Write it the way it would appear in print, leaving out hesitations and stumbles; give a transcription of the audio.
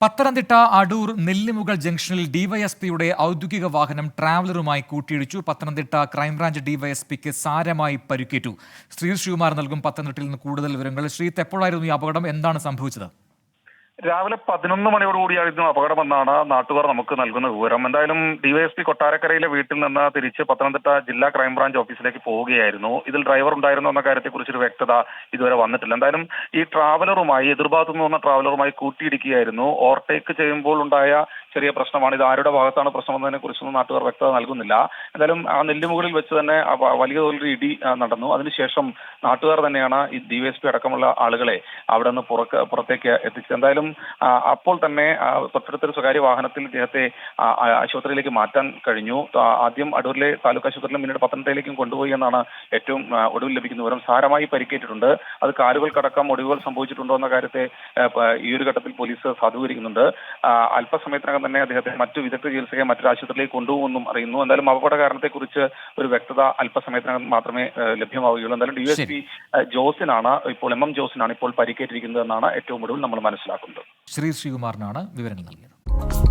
പത്തനംതിട്ട അടൂർ നെല്ലിമുകൾ ജംഗ്ഷനിൽ ഡിവൈഎസ്പിയുടെ ഔദ്യോഗിക വാഹനം ട്രാവലറുമായി കൂട്ടിയിടിച്ചു. പത്തനംതിട്ട ക്രൈംബ്രാഞ്ച് ഡിവൈഎസ്പിക്ക് സാരമായി പരിക്കേറ്റു. ശ്രീകുമാർ നൽകും പത്തനംതിട്ടയിൽ നിന്ന് കൂടുതൽ വിവരങ്ങൾ. ശ്രീത്ത്, എപ്പോഴായിരുന്നു ഈ അപകടം? എന്താണ് സംഭവിച്ചത്? രാവിലെ 11 മണിയോടുകൂടിയായിരുന്നു അപകടമെന്നാണ് നാട്ടുകാർ നമുക്ക് നൽകുന്ന വിവരം. എന്തായാലും ഡിവൈഎസ്പി കൊട്ടാരക്കരയിലെ വീട്ടിൽ നിന്ന് തിരിച്ച് പത്തനംതിട്ട ജില്ലാ ക്രൈംബ്രാഞ്ച് ഓഫീസിലേക്ക് പോവുകയായിരുന്നു. ഇതിൽ ഡ്രൈവർ ഉണ്ടായിരുന്നു എന്ന കാര്യത്തെക്കുറിച്ചൊരു വ്യക്തത ഇതുവരെ വന്നിട്ടില്ല. എന്തായാലും ഈ ട്രാവലറുമായി, എതിർഭാഗത്തു നിന്ന് വന്ന ട്രാവലറുമായി കൂട്ടിയിടിക്കുകയായിരുന്നു. ഓവർടേക്ക് ചെയ്യുമ്പോൾ ഉണ്ടായ ചെറിയ പ്രശ്നമാണ്. ഇത് ആരുടെ ഭാഗത്താണ് പ്രശ്നമെന്നതിനെ കുറിച്ചൊന്നും നാട്ടുകാർ വ്യക്തത നൽകുന്നില്ല. എന്തായാലും ആ നെല്ലിമുകളിൽ വെച്ച് തന്നെ വലിയ തോതിലൊരു ഇടി നടന്നു. അതിനുശേഷം നാട്ടുകാർ തന്നെയാണ് ഈ ഡിവൈഎസ്പി അടക്കമുള്ള ആളുകളെ അവിടെ നിന്ന് പുറത്തേക്ക് എത്തിച്ചത്. എന്തായാലും അപ്പോൾ തന്നെ തൊട്ടടുത്തൊരു സ്വകാര്യ വാഹനത്തിൽ ഇദ്ദേഹത്തെ ആശുപത്രിയിലേക്ക് മാറ്റാൻ കഴിഞ്ഞു. ആദ്യം അടൂരിലെ താലൂക്ക് ആശുപത്രിയിലും പിന്നീട് പത്തനംതിട്ടയിലേക്കും കൊണ്ടുപോയി എന്നാണ് ഏറ്റവും ഒടുവിൽ ലഭിക്കുന്ന വിവരം. സാരമായി പരിക്കേറ്റിട്ടുണ്ട്. അത് കാലുകൾക്കടക്കം ഒടിവുകൾ സംഭവിച്ചിട്ടുണ്ടോ എന്ന കാര്യത്തെ ഈ ഒരു ഘട്ടത്തിൽ പോലീസ് സാധൂകരിക്കുന്നുണ്ട്. അല്പസമയത്തിനകം തന്നെ അദ്ദേഹത്തെ മറ്റു വിദഗ്ധ ചികിത്സയ്ക്ക് മറ്റൊരു ആശുപത്രിയിലേക്ക് കൊണ്ടുപോകുമെന്നും അറിയുന്നു. എന്തായാലും അപകട കാരണത്തെക്കുറിച്ച് ഒരു വ്യക്തത അല്പസമയത്തിനകം മാത്രമേ ലഭ്യമാവുകയുള്ളൂ. എന്തായാലും ഡിവൈഎസ്പി ജോസിനാണ് ഇപ്പോൾ ജോസിനാണ് ഇപ്പോൾ പരിക്കേറ്റിരിക്കുന്നത് എന്നാണ് ഏറ്റവും ഒടുവിൽ നമ്മൾ മനസ്സിലാക്കുന്നത്. ശ്രീകുമാറിനാണ് വിവരങ്ങൾ നൽകിയത്.